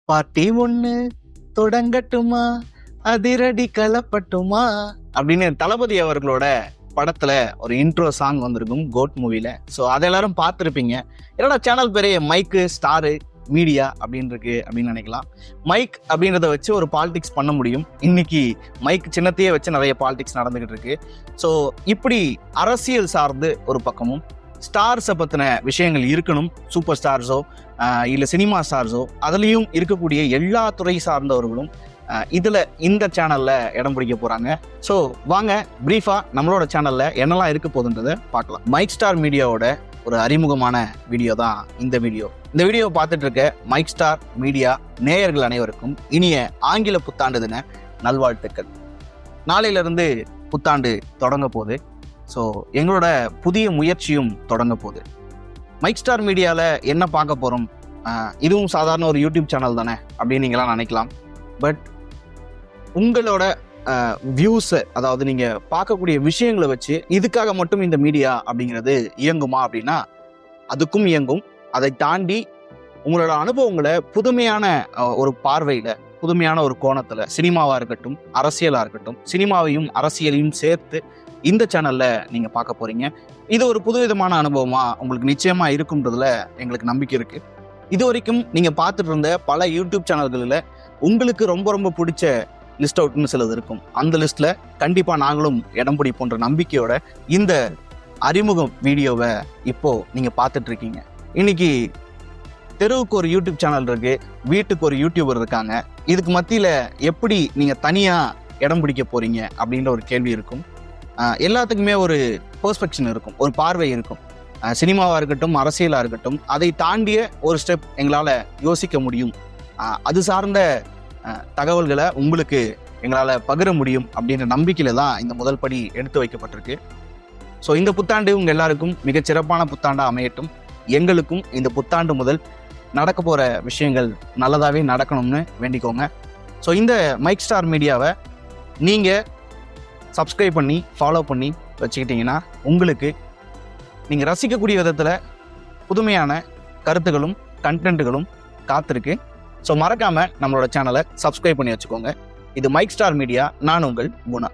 Party ஒண்ணு தொடங்கட்டுமா, அதிரடி கலப்பட்டுமா அப்படின்னு தளபதி அவர்களோட படத்துல ஒரு இன்ட்ரோ சாங் வந்திருக்கும் கோட் மூவில. ஸோ அதை எல்லாரும் பார்த்துருப்பீங்க. என்னோட சேனல் பேரே மைக்கு ஸ்டாரு மீடியா அப்படின்னு இருக்கு அப்படின்னு நினைக்கலாம். மைக் அப்படின்றத வச்சு ஒரு பாலிடிக்ஸ் பண்ண முடியும். இன்னைக்கு மைக் சின்னத்தையே வச்சு நிறைய பாலிடிக்ஸ் நடந்துகிட்டு இருக்கு. ஸோ இப்படி அரசியல் சார்ந்து ஒரு பக்கமும் ஸ்டார்ஸை பற்றின விஷயங்கள் இருக்கணும். சூப்பர் ஸ்டார்ஸோ இல்லை சினிமா ஸ்டார்ஸோ அதுலேயும் இருக்கக்கூடிய எல்லா துறை சார்ந்தவர்களும் இதில் இந்த சேனலில் இடம் பிடிக்க போகிறாங்க. ஸோ வாங்க ப்ரீஃபாக நம்மளோட சேனலில் என்னெல்லாம் இருக்க போகுதுன்றதை பார்க்கலாம். மைக் ஸ்டார் மீடியாவோட ஒரு அறிமுகமான வீடியோ தான் இந்த வீடியோ. இந்த வீடியோவை பார்த்துட்டு இருக்க மைக் ஸ்டார் மீடியா நேயர்கள் அனைவருக்கும் இனிய ஆங்கில புத்தாண்டு தின நல்வாழ்த்துக்கள். நாளையிலிருந்து புத்தாண்டு தொடங்க போகுது. ஸோ எங்களோட புதிய முயற்சியும் தொடங்க போகுது. மைக் ஸ்டார் மீடியாவில் என்ன பார்க்க போகிறோம், இதுவும் சாதாரண ஒரு யூடியூப் சேனல் தானே அப்படின்னு நீங்களாம் நினைக்கலாம். பட் உங்களோட வியூஸை, அதாவது நீங்கள் பார்க்கக்கூடிய விஷயங்களை வச்சு இதுக்காக மட்டும் இந்த மீடியா அப்படிங்கிறது இயங்குமா அப்படின்னா அதுக்கும் இயங்கும். அதை தாண்டி உங்களோட அனுபவங்களை புதுமையான ஒரு பார்வையில், புதுமையான ஒரு கோணத்தில், சினிமாவாக இருக்கட்டும் அரசியலாக இருக்கட்டும், சினிமாவையும் அரசியலையும் சேர்த்து இந்த சேனலில் நீங்கள் பார்க்க போகிறீங்க. இது ஒரு புதுவிதமான அனுபவமாக உங்களுக்கு நிச்சயமாக இருக்குன்றதுல எங்களுக்கு நம்பிக்கை இருக்குது. இது வரைக்கும் நீங்கள் பார்த்துட்டு இருந்த பல யூடியூப் சேனல்களில் உங்களுக்கு ரொம்ப ரொம்ப பிடிச்ச லிஸ்ட் அவுட்னு சிலது இருக்கும். அந்த லிஸ்ட்டில் கண்டிப்பாக நாங்களும் இடம் பிடிப்போன்ற நம்பிக்கையோட இந்த அறிமுகம் வீடியோவை இப்போது நீங்கள் பார்த்துட்ருக்கீங்க. இன்னைக்கு தெருவுக்கு ஒரு யூடியூப் சேனல் இருக்குது, வீட்டுக்கு ஒரு யூடியூபர் இருக்காங்க. இதுக்கு மத்தியில் எப்படி நீங்கள் தனியாக இடம் பிடிக்க போகிறீங்க அப்படின்ற ஒரு கேள்வி இருக்கும். எல்லாத்துக்குமே ஒரு பெர்ஸ்பெக்ஷன் இருக்கும், ஒரு பார்வை இருக்கும். சினிமாவாக இருக்கட்டும் அரசியலாக இருக்கட்டும், அதை தாண்டிய ஒரு ஸ்டெப் எங்களால் யோசிக்க முடியும். அது சார்ந்த தகவல்களை உங்களுக்கு எங்களால் பகிர முடியும் அப்படின்ற நம்பிக்கையில் தான் இந்த முதல் படி எடுத்து வைக்கப்பட்டிருக்கு. ஸோ இந்த புத்தாண்டு உங்கள் எல்லாருக்கும் மிகச்சிறப்பான புத்தாண்டாக அமையட்டும். எங்களுக்கும் இந்த புத்தாண்டு முதல் நடக்க போகிற விஷயங்கள் நல்லதாகவே நடக்கணும்னு வேண்டிக்கோங்க. ஸோ இந்த மைக் ஸ்டார் மீடியாவை நீங்கள் சப்ஸ்கிரைப் பண்ணி ஃபாலோ பண்ணி வச்சுக்கிட்டிங்கன்னா உங்களுக்கு நீங்கள் ரசிக்கக்கூடிய விதத்தில் புதுமையான கருத்துகளும் கண்டென்ட்டுகளும் காத்திருக்கு. ஸோ மறக்காமல் நம்மளோட சேனலை சப்ஸ்கிரைப் பண்ணி வச்சுக்கோங்க. இது மைக் ஸ்டார் மீடியா. நான் உங்கள் குணா.